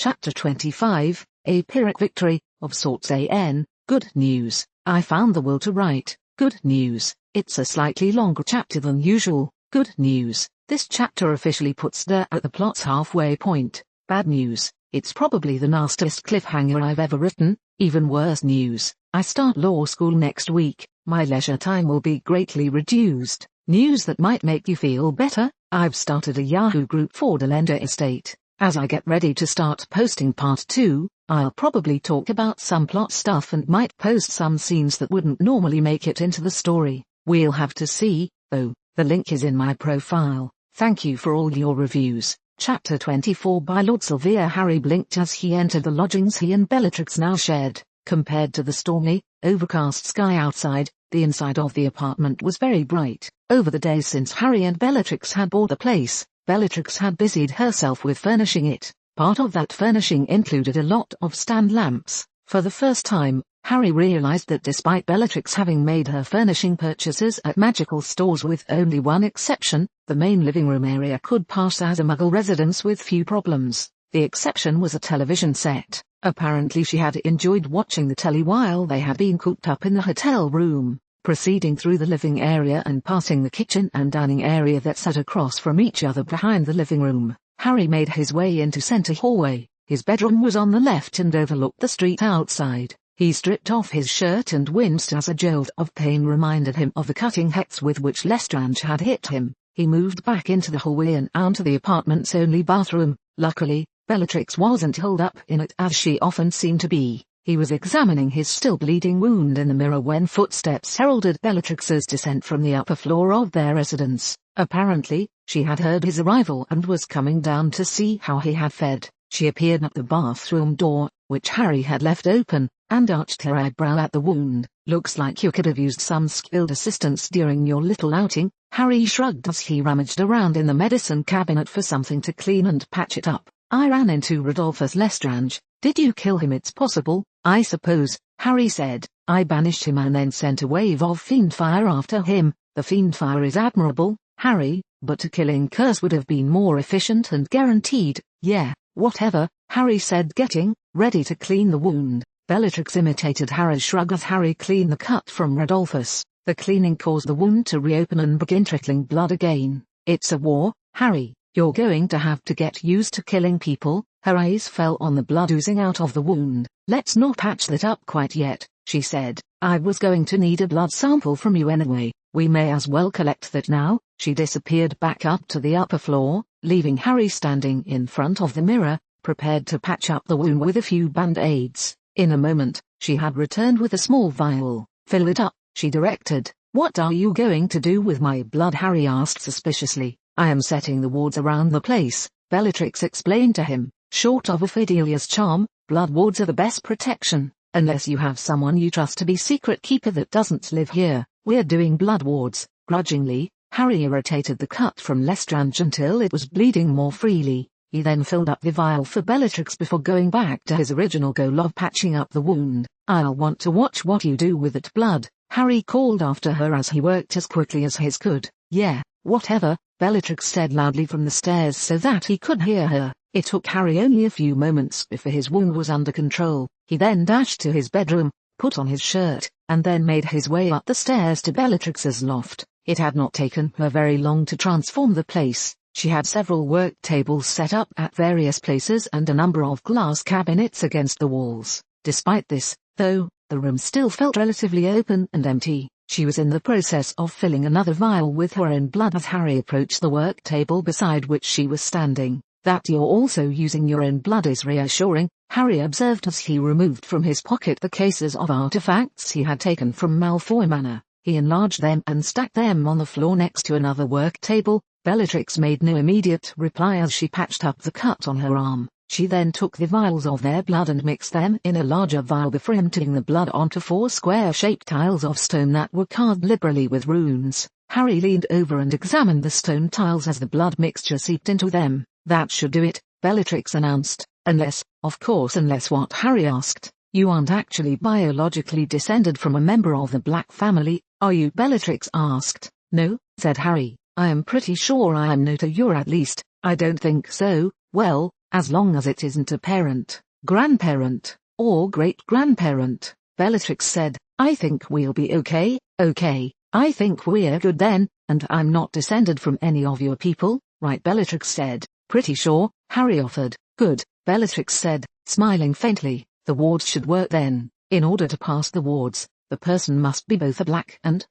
Chapter 25, A Pyrrhic Victory, of sorts. Good news, I found the will to write. Good news, it's a slightly longer chapter than usual. Good news, this chapter officially puts her at the plot's halfway point. Bad news, it's probably the nastiest cliffhanger I've ever written. Even worse news, I start law school next week. My leisure time will be greatly reduced. News that might make you feel better, I've started a Yahoo group for Delenda Estate. As I get ready to start posting part 2, I'll probably talk about some plot stuff and might post some scenes that wouldn't normally make it into the story. We'll have to see, though. The link is in my profile. Thank you for all your reviews. Chapter 24 by Lord Silvere. Harry blinked as he entered the lodgings he and Bellatrix now shared. Compared to the stormy, overcast sky outside, the inside of the apartment was very bright. Over the days since Harry and Bellatrix had bought the place, Bellatrix had busied herself with furnishing it. Part of that furnishing included a lot of stand lamps. For the first time, Harry realized that despite Bellatrix having made her furnishing purchases at magical stores with only one exception, the main living room area could pass as a Muggle residence with few problems. The exception was a television set. Apparently she had enjoyed watching the telly while they had been cooped up in the hotel room. Proceeding through the living area and passing the kitchen and dining area that sat across from each other behind the living room, Harry made his way into center hallway. His bedroom was on the left and overlooked the street outside. He stripped off his shirt and winced as a jolt of pain reminded him of the cutting hex with which Lestrange had hit him. He moved back into the hallway and onto the apartment's only bathroom. Luckily, Bellatrix wasn't holed up in it as she often seemed to be. He was examining his still bleeding wound in the mirror when footsteps heralded Bellatrix's descent from the upper floor of their residence. Apparently, she had heard his arrival and was coming down to see how he had fared. She appeared at the bathroom door, which Harry had left open, and arched her eyebrow at the wound. Looks like you could have used some skilled assistance during your little outing. Harry shrugged as he rummaged around in the medicine cabinet for something to clean and patch it up. I ran into Rodolphus Lestrange. Did you kill him? It's possible, I suppose, Harry said. I banished him and then sent a wave of fiend fire after him. The fiend fire is admirable, Harry, but a killing curse would have been more efficient and guaranteed. Yeah, whatever, Harry said, getting ready to clean the wound. Bellatrix imitated Harry's shrug as Harry cleaned the cut from Rodolphus. The cleaning caused the wound to reopen and begin trickling blood again. It's a war, Harry. You're going to have to get used to killing people. Her eyes fell on the blood oozing out of the wound. Let's not patch that up quite yet, she said. I was going to need a blood sample from you anyway. We may as well collect that now. She disappeared back up to the upper floor, leaving Harry standing in front of the mirror, prepared to patch up the wound with a few band-aids. In a moment, she had returned with a small vial. Fill it up, she directed. What are you going to do with my blood? Harry asked suspiciously. I am setting the wards around the place, Bellatrix explained to him. Short of Ophelia's charm, blood wards are the best protection, unless you have someone you trust to be secret keeper that doesn't live here. We're doing blood wards. Grudgingly, Harry irritated the cut from Lestrange until it was bleeding more freely. He then filled up the vial for Bellatrix before going back to his original goal of patching up the wound. I'll want to watch what you do with that blood, Harry called after her as he worked as quickly as he could. Yeah, whatever, Bellatrix said loudly from the stairs so that he could hear her. It took Harry only a few moments before his wound was under control. He then dashed to his bedroom, put on his shirt, and then made his way up the stairs to Bellatrix's loft. It had not taken her very long to transform the place. She had several work tables set up at various places and a number of glass cabinets against the walls. Despite this, though, the room still felt relatively open and empty. She was in the process of filling another vial with her own blood as Harry approached the work table beside which she was standing. That you're also using your own blood is reassuring, Harry observed as he removed from his pocket the cases of artifacts he had taken from Malfoy Manor. He enlarged them and stacked them on the floor next to another work table. Bellatrix made no immediate reply as she patched up the cut on her arm. She then took the vials of their blood and mixed them in a larger vial before emptying the blood onto 4 square-shaped tiles of stone that were carved liberally with runes. Harry leaned over and examined the stone tiles as the blood mixture seeped into them. That should do it, Bellatrix announced. Unless, of course, unless what? Harry asked. You aren't actually biologically descended from a member of the Black family, are you? Bellatrix asked. No, said Harry. I am pretty sure I am not. You're at least. I don't think so. Well, as long as it isn't a parent, grandparent, or great-grandparent, Bellatrix said. I think we'll be okay. Okay, I think we're good then, and I'm not descended from any of your people, right? Bellatrix said. Pretty sure, Harry offered. Good, Bellatrix said, smiling faintly. The wards should work then. In order to pass the wards, the person must be both a Black and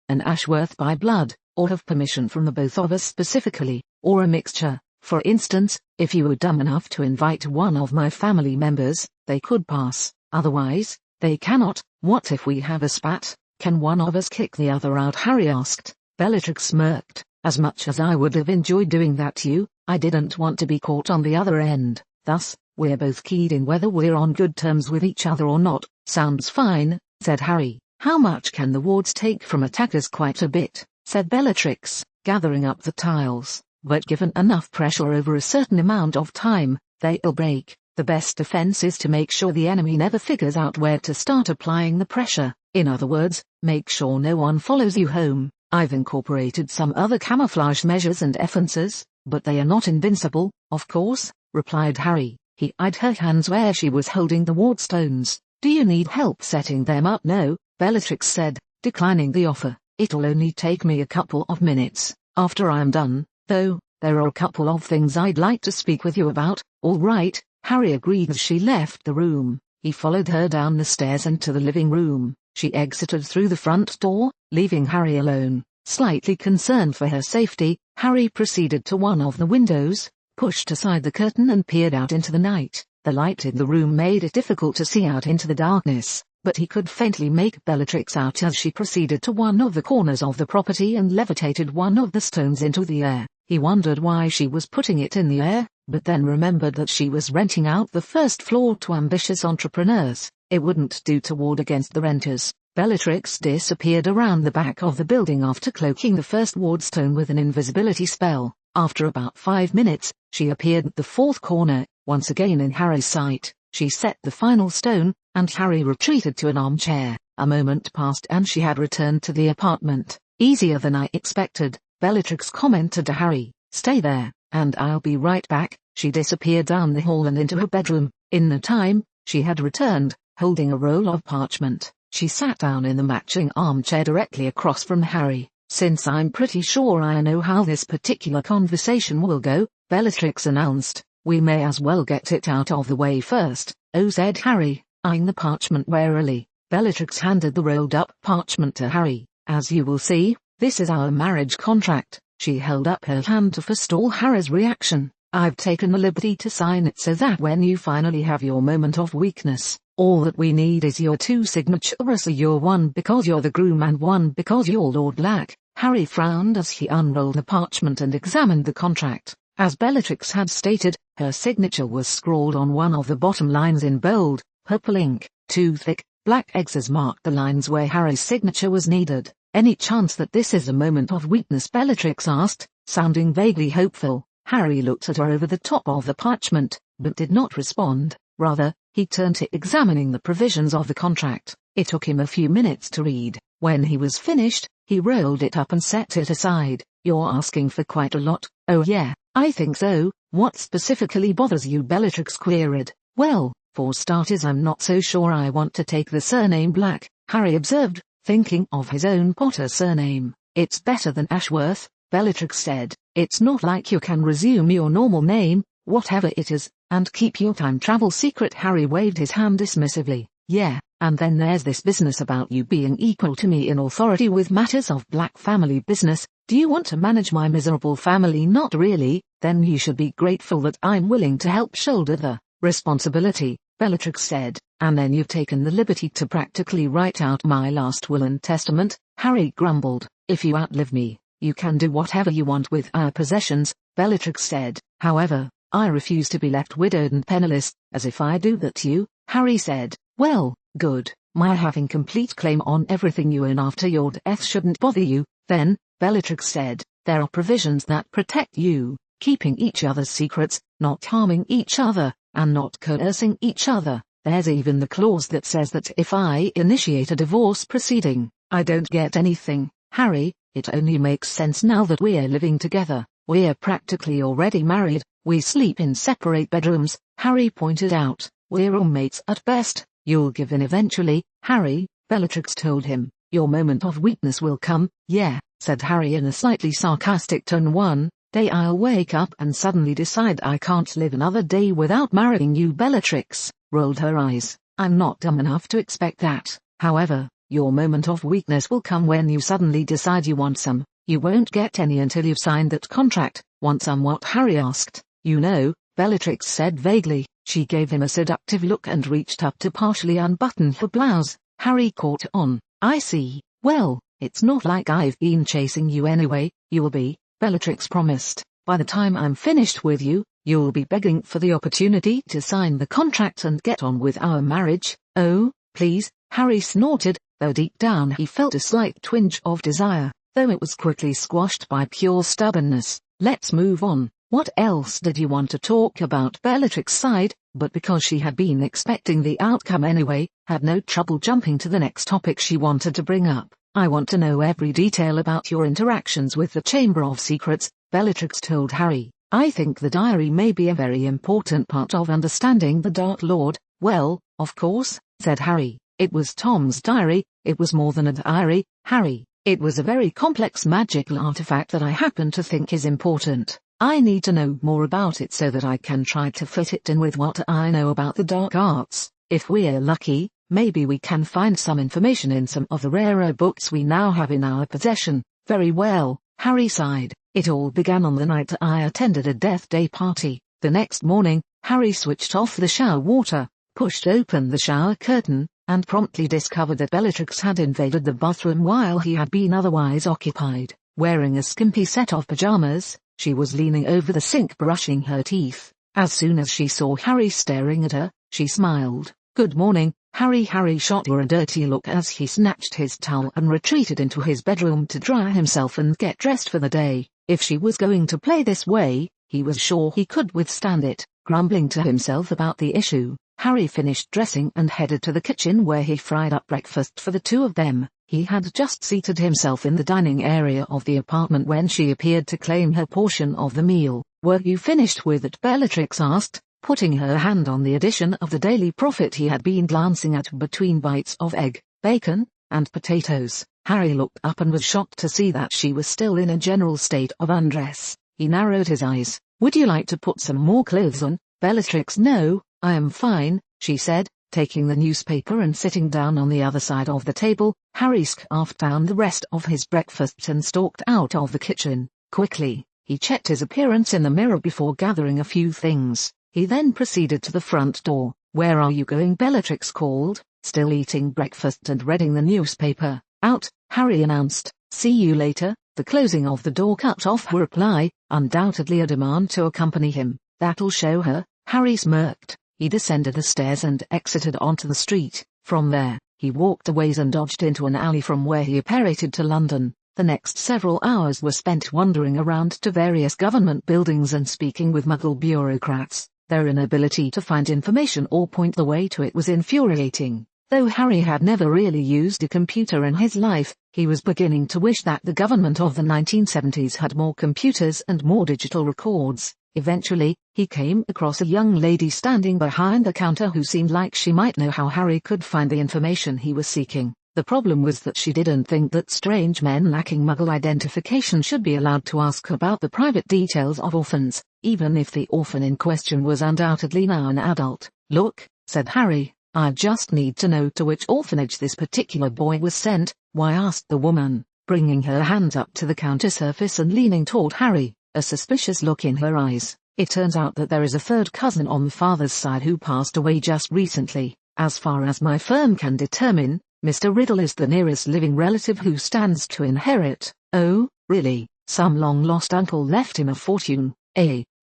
an Ashworth by blood, or have permission from the both of us specifically, or a mixture. For instance, if you were dumb enough to invite one of my family members, they could pass. Otherwise, they cannot. What if we have a spat? Can one of us kick the other out? Harry asked. Bellatrix smirked. As much as I would have enjoyed doing that to you, I didn't want to be caught on the other end. Thus, we're both keyed in whether we're on good terms with each other or not. Sounds fine, said Harry. How much can the wards take from attackers? Quite a bit, said Bellatrix, gathering up the tiles. But given enough pressure over a certain amount of time, they'll break. The best defense is to make sure the enemy never figures out where to start applying the pressure. In other words, make sure no one follows you home. I've incorporated some other camouflage measures and defenses, but they are not invincible, of course, replied Harry. He eyed her hands where she was holding the ward stones. Do you need help setting them up? No, Bellatrix said, declining the offer. It'll only take me a couple of minutes. After I'm done, though, there are a couple of things I'd like to speak with you about. All right, Harry agreed as she left the room. He followed her down the stairs and to the living room. She exited through the front door, leaving Harry alone. Slightly concerned for her safety, Harry proceeded to one of the windows, pushed aside the curtain and peered out into the night. The light in the room made it difficult to see out into the darkness, but he could faintly make Bellatrix out as she proceeded to one of the corners of the property and levitated one of the stones into the air. He wondered why she was putting it in the air, but then remembered that she was renting out the first floor to ambitious entrepreneurs. It wouldn't do to ward against the renters. Bellatrix disappeared around the back of the building after cloaking the first ward stone with an invisibility spell. After about 5 minutes, she appeared at the fourth corner, once again in Harry's sight. She set the final stone, and Harry retreated to an armchair. A moment passed and she had returned to the apartment. Easier than I expected, Bellatrix commented to Harry. Stay there, and I'll be right back. She disappeared down the hall and into her bedroom. In no time, she had returned, holding a roll of parchment. She sat down in the matching armchair directly across from Harry. Since I'm pretty sure I know how this particular conversation will go, Bellatrix announced, we may as well get it out of the way first. Oh, said Harry, eyeing the parchment warily. Bellatrix handed the rolled up parchment to Harry. As you will see, this is our marriage contract. She held up her hand to forestall Harry's reaction. I've taken the liberty to sign it so that when you finally have your moment of weakness, all that we need is your two signatures, you're one because you're the groom and one because you're Lord Black. Harry frowned as he unrolled the parchment and examined the contract. As Bellatrix had stated, her signature was scrawled on one of the bottom lines in bold, purple ink. Two thick, black X's marked the lines where Harry's signature was needed. Any chance that this is a moment of weakness? Bellatrix asked, sounding vaguely hopeful. Harry looked at her over the top of the parchment, but did not respond. Rather, he turned to examining the provisions of the contract. It took him a few minutes to read. When he was finished, he rolled it up and set it aside. You're asking for quite a lot. Oh yeah, I think so. What specifically bothers you? Bellatrix queried. Well, for starters, I'm not so sure I want to take the surname Black, Harry observed, thinking of his own Potter surname. It's better than Ashworth, Bellatrix said. It's not like you can resume your normal name, whatever it is, and keep your time travel secret. Harry waved his hand dismissively. Yeah, and then there's this business about you being equal to me in authority with matters of Black family business. Do you want to manage my miserable family? Not really. Then you should be grateful that I'm willing to help shoulder the responsibility, Bellatrix said. And then you've taken the liberty to practically write out my last will and testament, Harry grumbled. If you outlive me, you can do whatever you want with our possessions, Bellatrix said. However, I refuse to be left widowed and penniless. As if I do that to you, Harry said. Well, good. My having complete claim on everything you own after your death shouldn't bother you, then, Bellatrix said. There are provisions that protect you, keeping each other's secrets, not harming each other, and not coercing each other. There's even the clause that says that if I initiate a divorce proceeding, I don't get anything. Harry, it only makes sense now that we're living together. We're practically already married. We sleep in separate bedrooms, Harry pointed out. We're roommates at best. You'll give in eventually, Harry, Bellatrix told him. Your moment of weakness will come. Yeah, said Harry in a slightly sarcastic tone. One day I'll wake up and suddenly decide I can't live another day without marrying you. Bellatrix rolled her eyes. I'm not dumb enough to expect that. However, your moment of weakness will come when you suddenly decide you want some. You won't get any until you've signed that contract. Want some what? Harry asked. You know, Bellatrix said vaguely. She gave him a seductive look and reached up to partially unbutton her blouse. Harry caught on. I see. Well, it's not like I've been chasing you anyway. You will be, Bellatrix promised. By the time I'm finished with you, you'll be begging for the opportunity to sign the contract and get on with our marriage. Oh, please, Harry snorted, though deep down he felt a slight twinge of desire, though it was quickly squashed by pure stubbornness. Let's move on. What else did you want to talk about? Bellatrix sighed, but because she had been expecting the outcome anyway, had no trouble jumping to the next topic she wanted to bring up. I want to know every detail about your interactions with the Chamber of Secrets, Bellatrix told Harry. I think the diary may be a very important part of understanding the Dark Lord. Well, of course, said Harry. It was Tom's diary. It was more than a diary, Harry. It was a very complex magical artifact that I happen to think is important. I need to know more about it so that I can try to fit it in with what I know about the dark arts. If we're lucky, maybe we can find some information in some of the rarer books we now have in our possession. Very well, Harry sighed. It all began on the night I attended a Death Day party. The next morning, Harry switched off the shower water, pushed open the shower curtain, and promptly discovered that Bellatrix had invaded the bathroom while he had been otherwise occupied. Wearing a skimpy set of pajamas, she was leaning over the sink brushing her teeth. As soon as she saw Harry staring at her, she smiled. Good morning, Harry. Harry shot her a dirty look as he snatched his towel and retreated into his bedroom to dry himself and get dressed for the day. If she was going to play this way, he was sure he could withstand it. Grumbling to himself about the issue, Harry finished dressing and headed to the kitchen where he fried up breakfast for the two of them. He had just seated himself in the dining area of the apartment when she appeared to claim her portion of the meal. Were you finished with it? Bellatrix asked, putting her hand on the edition of the Daily Prophet he had been glancing at between bites of egg, bacon, and potatoes. Harry looked up and was shocked to see that she was still in a general state of undress. He narrowed his eyes. Would you like to put some more clothes on? Bellatrix, no, I am fine, she said, taking the newspaper and sitting down on the other side of the table. Harry scarfed down the rest of his breakfast and stalked out of the kitchen. Quickly, he checked his appearance in the mirror before gathering a few things. He then proceeded to the front door. Where are you going? Bellatrix called, still eating breakfast and reading the newspaper. Out, Harry announced. See you later. The closing of the door cut off her reply, undoubtedly a demand to accompany him. That'll show her, Harry smirked. He descended the stairs and exited onto the street. From there, he walked a ways and dodged into an alley from where he apparated to London. The next several hours were spent wandering around to various government buildings and speaking with Muggle bureaucrats. Their inability to find information or point the way to it was infuriating. Though Harry had never really used a computer in his life, he was beginning to wish that the government of the 1970s had more computers and more digital records. Eventually, he came across a young lady standing behind the counter who seemed like she might know how Harry could find the information he was seeking. The problem was that she didn't think that strange men lacking Muggle identification should be allowed to ask about the private details of orphans, even if the orphan in question was undoubtedly now an adult. Look, said Harry, I just need to know to which orphanage this particular boy was sent. Why? Asked the woman, bringing her hands up to the counter surface and leaning toward Harry, a suspicious look in her eyes. It turns out that there is a third cousin on the father's side who passed away just recently. As far as my firm can determine, Mr. Riddle is the nearest living relative who stands to inherit. Oh, really? Some long-lost uncle left him a fortune.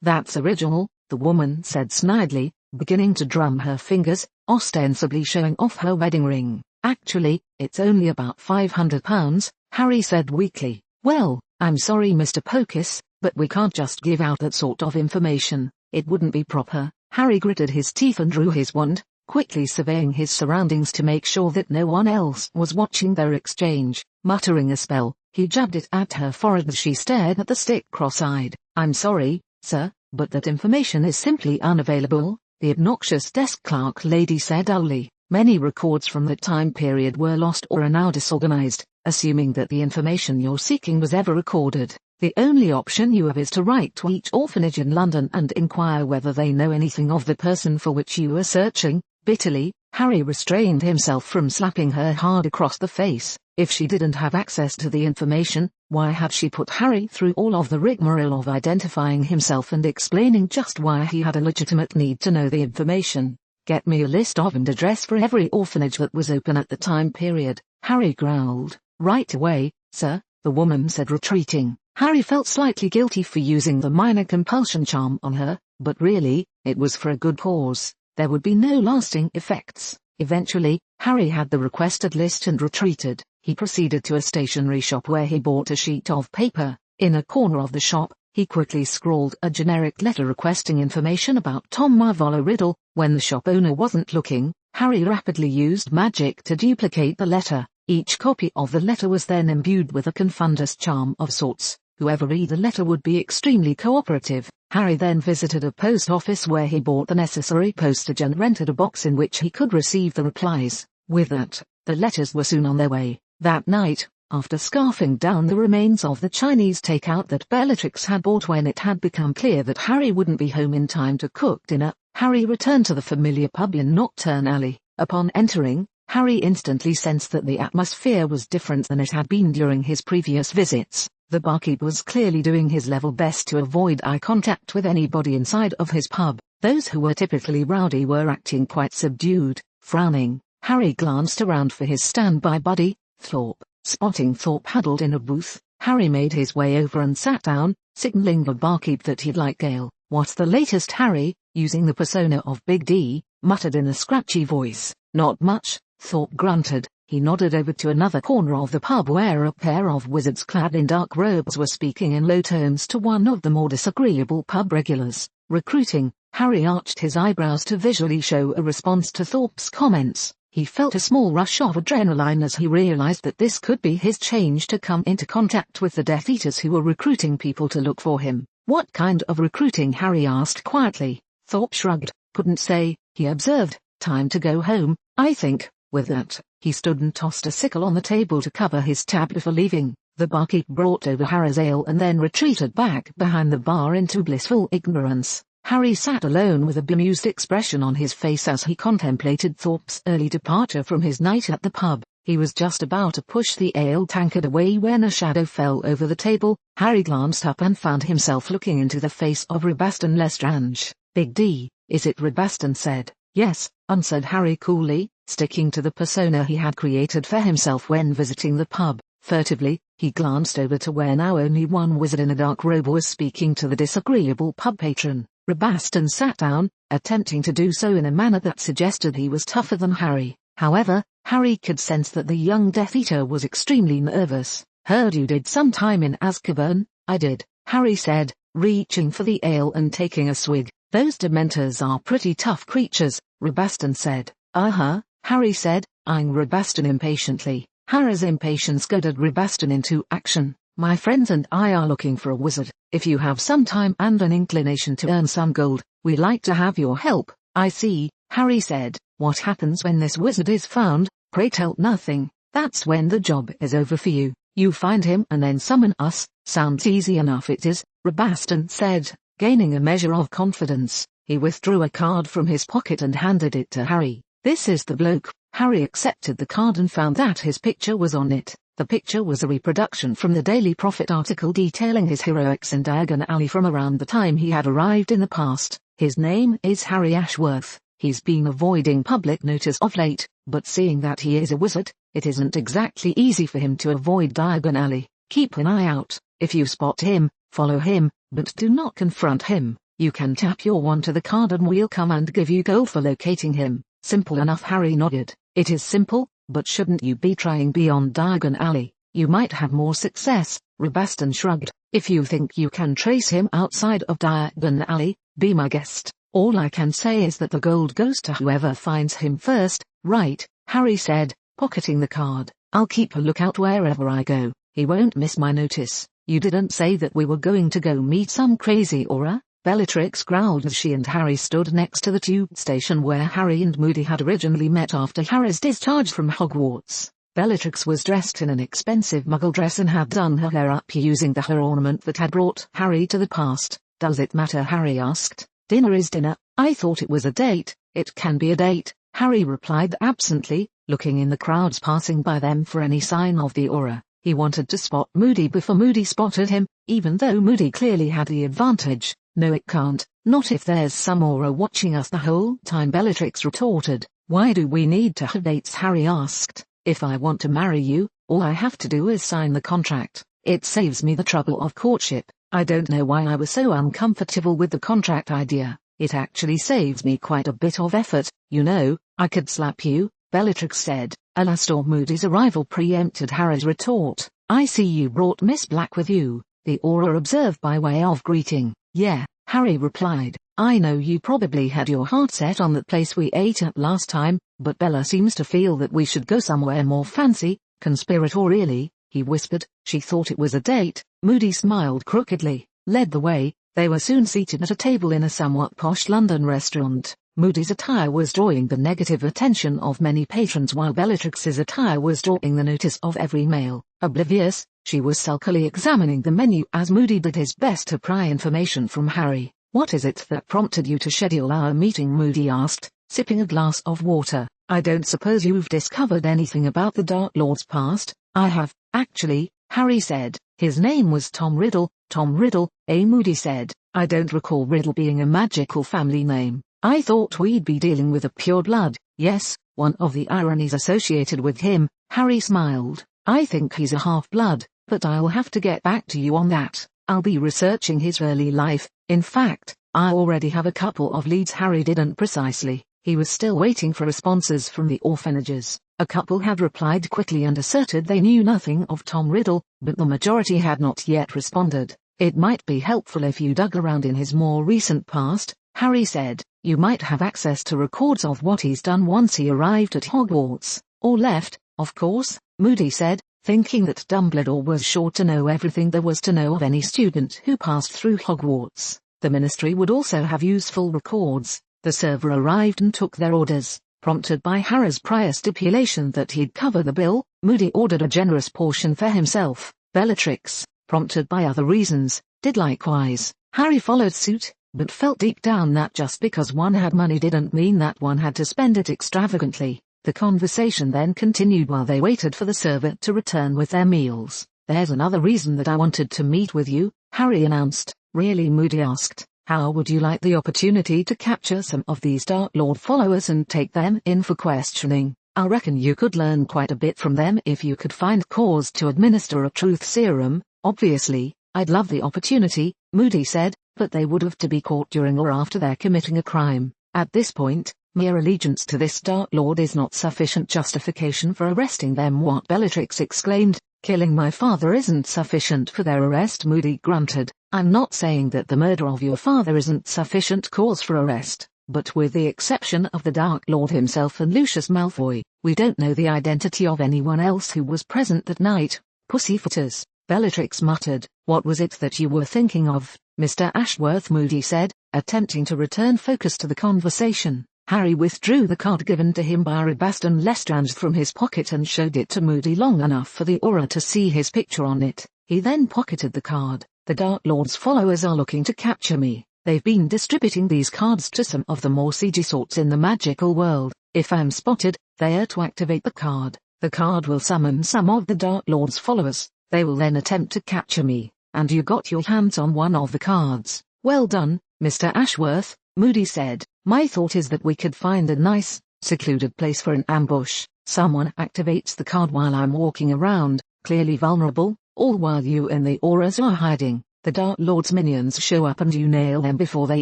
That's original, the woman said snidely, beginning to drum her fingers, ostensibly showing off her wedding ring. Actually, it's only about £500, Harry said weakly. Well, I'm sorry Mr. Pocus, but we can't just give out that sort of information. It wouldn't be proper. Harry gritted his teeth and drew his wand, quickly surveying his surroundings to make sure that no one else was watching their exchange. Muttering a spell, he jabbed it at her forehead as she stared at the stick cross-eyed. I'm sorry, sir, but that information is simply unavailable, the obnoxious desk clerk lady said dully. Many records from that time period were lost or are now disorganized. Assuming that the information you're seeking was ever recorded, the only option you have is to write to each orphanage in London and inquire whether they know anything of the person for which you are searching. Bitterly, Harry restrained himself from slapping her hard across the face. If she didn't have access to the information, why had she put Harry through all of the rigmarole of identifying himself and explaining just why he had a legitimate need to know the information? Get me a list of and address for every orphanage that was open at the time period, Harry growled. Right away, sir, the woman said, retreating. Harry felt slightly guilty for using the minor compulsion charm on her, but really, it was for a good cause. There would be no lasting effects. Eventually, Harry had the requested list and retreated. He proceeded to a stationery shop where he bought a sheet of paper. In a corner of the shop, he quickly scrawled a generic letter requesting information about Tom Marvolo Riddle. When the shop owner wasn't looking, Harry rapidly used magic to duplicate the letter. Each copy of the letter was then imbued with a confundus charm of sorts. Whoever read the letter would be extremely cooperative. Harry then visited a post office where he bought the necessary postage and rented a box in which he could receive the replies. With that, the letters were soon on their way. That night, after scarfing down the remains of the Chinese takeout that Bellatrix had bought when it had become clear that Harry wouldn't be home in time to cook dinner, Harry returned to the familiar pub in Nocturne Alley. Upon entering, Harry instantly sensed that the atmosphere was different than it had been during his previous visits. The barkeep was clearly doing his level best to avoid eye contact with anybody inside of his pub. Those who were typically rowdy were acting quite subdued. Frowning, Harry glanced around for his standby buddy, Thorpe. Spotting Thorpe huddled in a booth, Harry made his way over and sat down, signaling the barkeep that he'd like ale. What's the latest, Harry, using the persona of Big D, muttered in a scratchy voice. Not much, Thorpe grunted. He nodded over to another corner of the pub where a pair of wizards clad in dark robes were speaking in low tones to one of the more disagreeable pub regulars. Recruiting, Harry arched his eyebrows to visually show a response to Thorpe's comments. He felt a small rush of adrenaline as he realized that this could be his chance to come into contact with the Death Eaters who were recruiting people to look for him. What kind of recruiting? Harry asked quietly. Thorpe shrugged. Couldn't say, he observed. Time to go home, I think. With that, he stood and tossed a sickle on the table to cover his tab before leaving. The barkeep brought over Harry's ale and then retreated back behind the bar into blissful ignorance. Harry sat alone with a bemused expression on his face as he contemplated Thorpe's early departure from his night at the pub. He was just about to push the ale tankard away when a shadow fell over the table. Harry glanced up and found himself looking into the face of Rabaston Lestrange. Big D, is it? Rabaston said. Yes, answered Harry coolly, sticking to the persona he had created for himself when visiting the pub. Furtively, he glanced over to where now only one wizard in a dark robe was speaking to the disagreeable pub patron. Rabaston sat down, attempting to do so in a manner that suggested he was tougher than Harry. However, Harry could sense that the young Death Eater was extremely nervous. Heard you did some time in Azkaban. I did, Harry said, reaching for the ale and taking a swig. Those Dementors are pretty tough creatures, Rabaston said. Uh-huh, Harry said, eyeing Rabaston impatiently. Harry's impatience goaded Rabaston into action. My friends and I are looking for a wizard. If you have some time and an inclination to earn some gold, we'd like to have your help. I see, Harry said. What happens when this wizard is found? Pray tell. Nothing. That's when the job is over for you. You find him and then summon us. Sounds easy enough it is, Rabaston said, gaining a measure of confidence. He withdrew a card from his pocket and handed it to Harry. This is the bloke. Harry accepted the card and found that his picture was on it. The picture was a reproduction from the Daily Prophet article detailing his heroics in Diagon Alley from around the time he had arrived in the past. His name is Harry Ashworth. He's been avoiding public notice of late, but seeing that he is a wizard, it isn't exactly easy for him to avoid Diagon Alley. Keep an eye out. If you spot him, follow him, but do not confront him. You can tap your wand to the card and we'll come and give you gold for locating him. Simple enough. Harry nodded. It is simple, but shouldn't you be trying beyond Diagon Alley? You might have more success, Rabaston shrugged. If you think you can trace him outside of Diagon Alley, be my guest. All I can say is that the gold goes to whoever finds him first. Right, Harry said, pocketing the card. I'll keep a lookout wherever I go. He won't miss my notice. You didn't say that we were going to go meet some crazy aura? Bellatrix growled as she and Harry stood next to the tube station where Harry and Moody had originally met after Harry's discharge from Hogwarts. Bellatrix was dressed in an expensive muggle dress and had done her hair up using the hair ornament that had brought Harry to the past. "Does it matter?" Harry asked. "Dinner is dinner. I thought it was a date." "It can be a date," Harry replied absently, looking in the crowds passing by them for any sign of the aura. He wanted to spot Moody before Moody spotted him, even though Moody clearly had the advantage. "No, it can't, not if there's some aura watching us the whole time," Bellatrix retorted. "Why do we need to have dates?" Harry asked. "If I want to marry you, all I have to do is sign the contract. It saves me the trouble of courtship." I don't know why I was so uncomfortable with the contract idea. "It actually saves me quite a bit of effort, you know. I could slap you," Bellatrix said. Alastor Moody's arrival preempted Harry's retort. "I see you brought Miss Black with you," the aura observed by way of greeting. "Yeah," Harry replied. "I know you probably had your heart set on that place we ate at last time, but Bella seems to feel that we should go somewhere more fancy, conspiratorially," he whispered. "She thought it was a date." Moody smiled crookedly, led the way. They were soon seated at a table in a somewhat posh London restaurant. Moody's attire was drawing the negative attention of many patrons while Bellatrix's attire was drawing the notice of every male. Oblivious, she was sulkily examining the menu as Moody did his best to pry information from Harry. "What is it that prompted you to schedule our meeting?" Moody asked, sipping a glass of water. "I don't suppose you've discovered anything about the Dark Lord's past?" "I have, actually," Harry said. "His name was Tom Riddle." "Tom Riddle," Moody said. "I don't recall Riddle being a magical family name. I thought we'd be dealing with a pure blood." "Yes, one of the ironies associated with him," Harry smiled. "I think he's a half-blood, but I'll have to get back to you on that. I'll be researching his early life. In fact, I already have a couple of leads." Harry didn't precisely. He was still waiting for responses from the orphanages. A couple had replied quickly and asserted they knew nothing of Tom Riddle, but the majority had not yet responded. "It might be helpful if you dug around in his more recent past," Harry said. "You might have access to records of what he's done once he arrived at Hogwarts, or left, of course," Moody said, thinking that Dumbledore was sure to know everything there was to know of any student who passed through Hogwarts. The Ministry would also have useful records. The server arrived and took their orders. Prompted by Harry's prior stipulation that he'd cover the bill, Moody ordered a generous portion for himself. Bellatrix, prompted by other reasons, did likewise. Harry followed suit, but felt deep down that just because one had money didn't mean that one had to spend it extravagantly. The conversation then continued while they waited for the server to return with their meals. "There's another reason that I wanted to meet with you," Harry announced. "Really?" Moody asked. "How would you like the opportunity to capture some of these Dark Lord followers and take them in for questioning? I reckon you could learn quite a bit from them if you could find cause to administer a truth serum." "Obviously, I'd love the opportunity," Moody said, "but they would have to be caught during or after they're committing a crime. At this point, mere allegiance to this Dark Lord is not sufficient justification for arresting them." "What?" Bellatrix exclaimed. "Killing my father isn't sufficient for their arrest," Moody grunted. "I'm not saying that the murder of your father isn't sufficient cause for arrest, but with the exception of the Dark Lord himself and Lucius Malfoy, we don't know the identity of anyone else who was present that night." "Pussyfooters," Bellatrix muttered. "What was it that you were thinking of, Mr. Ashworth?" Moody said, attempting to return focus to the conversation. Harry withdrew the card given to him by Arabaston Lestrange from his pocket and showed it to Moody long enough for the aura to see his picture on it. He then pocketed the card. "The Dark Lord's followers are looking to capture me. They've been distributing these cards to some of the more siegey sorts in the magical world. If I'm spotted, they are to activate the card. The card will summon some of the Dark Lord's followers. They will then attempt to capture me, and you got your hands on one of the cards." "Well done, Mr. Ashworth," Moody said. "My thought is that we could find a nice, secluded place for an ambush. Someone activates the card while I'm walking around, clearly vulnerable, all while you and the auras are hiding. The Dark Lord's minions show up and you nail them before they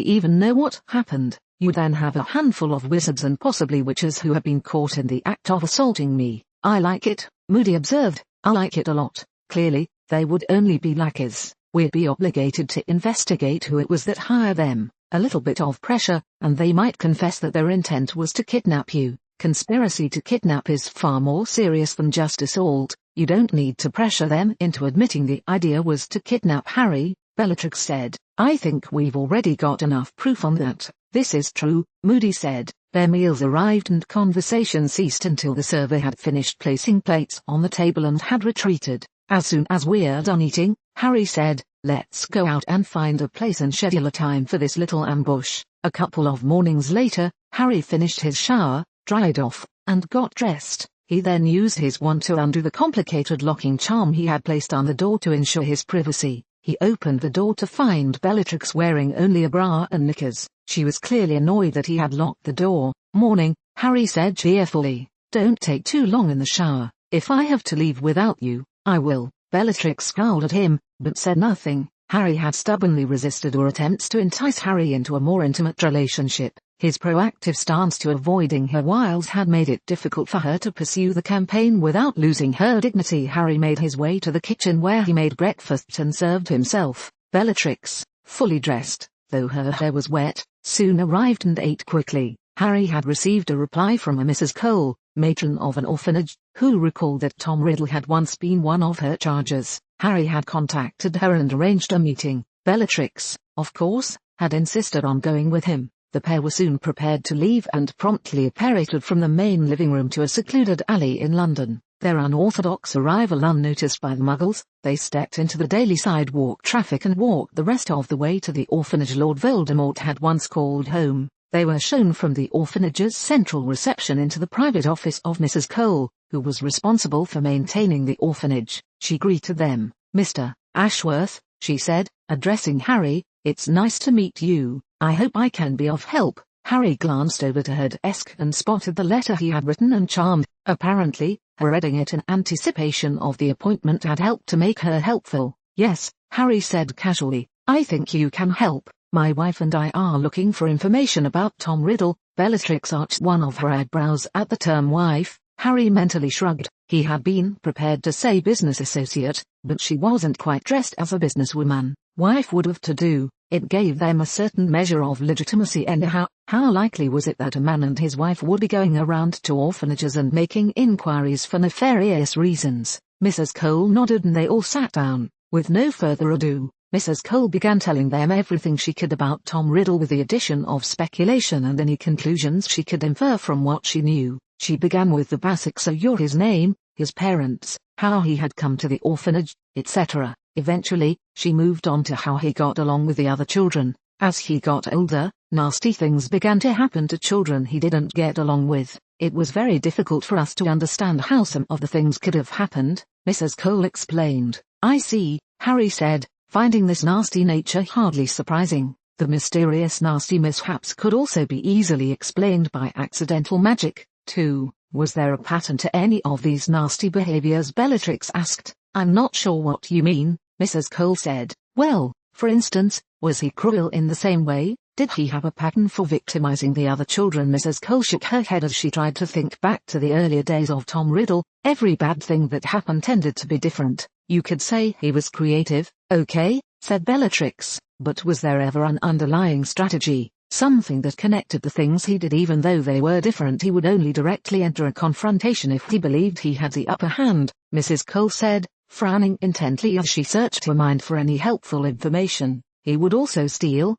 even know what happened. You then have a handful of wizards and possibly witches who have been caught in the act of assaulting me." "I like it," Moody observed. "I like it a lot. Clearly, they would only be lackeys. We'd be obligated to investigate who it was that hired them. A little bit of pressure, and they might confess that their intent was to kidnap you. Conspiracy to kidnap is far more serious than just assault. You don't need to pressure them into admitting the idea was to kidnap Harry," Bellatrix said. I think we've already got enough proof on that. This is true, Moody said. Their meals arrived and conversation ceased until the server had finished placing plates on the table and had retreated. As soon as we're done eating, Harry said, let's go out and find a place and schedule a time for this little ambush. A couple of mornings later, Harry finished his shower, dried off, and got dressed. He then used his wand to undo the complicated locking charm he had placed on the door to ensure his privacy. He opened the door to find Bellatrix wearing only a bra and knickers. She was clearly annoyed that he had locked the door. Morning, Harry said cheerfully. Don't take too long in the shower. If I have to leave without you, I will. Bellatrix scowled at him, but said nothing. Harry had stubbornly resisted her attempts to entice Harry into a more intimate relationship. His proactive stance to avoiding her wiles had made it difficult for her to pursue the campaign without losing her dignity. Harry made his way to the kitchen where he made breakfast and served himself. Bellatrix, fully dressed, though her hair was wet, soon arrived and ate quickly. Harry had received a reply from a Mrs. Cole, matron of an orphanage, who recalled that Tom Riddle had once been one of her charges. Harry had contacted her and arranged a meeting. Bellatrix, of course, had insisted on going with him. The pair were soon prepared to leave and promptly apparated from the main living room to a secluded alley in London. Their unorthodox arrival unnoticed by the Muggles, they stepped into the daily sidewalk traffic and walked the rest of the way to the orphanage Lord Voldemort had once called home. They were shown from the orphanage's central reception into the private office of Mrs. Cole, who was responsible for maintaining the orphanage. She greeted them. Mr. Ashworth, she said, addressing Harry, it's nice to meet you. I hope I can be of help. Harry glanced over to her desk and spotted the letter he had written and charmed. Apparently, her reading it in anticipation of the appointment had helped to make her helpful. Yes, Harry said casually, I think you can help. My wife and I are looking for information about Tom Riddle. Bellatrix arched one of her eyebrows at the term wife. Harry mentally shrugged. He had been prepared to say business associate, but she wasn't quite dressed as a businesswoman. Wife would have to do. It gave them a certain measure of legitimacy anyhow. How likely was it that a man and his wife would be going around to orphanages and making inquiries for nefarious reasons? Mrs. Cole nodded and they all sat down. With no further ado, Mrs. Cole began telling them everything she could about Tom Riddle with the addition of speculation and any conclusions she could infer from what she knew. She began with the basics: so you're his name, his parents, how he had come to the orphanage, etc. Eventually, she moved on to how he got along with the other children. As he got older, nasty things began to happen to children he didn't get along with. It was very difficult for us to understand how some of the things could have happened, Mrs. Cole explained. I see, Harry said, finding this nasty nature hardly surprising. The mysterious nasty mishaps could also be easily explained by accidental magic, too. Was there a pattern to any of these nasty behaviors? Bellatrix asked. I'm not sure what you mean, Mrs. Cole said. Well, for instance, was he cruel in the same way? Did he have a pattern for victimizing the other children? Mrs. Cole shook her head as she tried to think back to the earlier days of Tom Riddle. Every bad thing that happened tended to be different. You could say he was creative, okay, said Bellatrix, but was there ever an underlying strategy? Something that connected the things he did even though they were different? He would only directly enter a confrontation if he believed he had the upper hand, Mrs. Cole said, frowning intently as she searched her mind for any helpful information. He would also steal,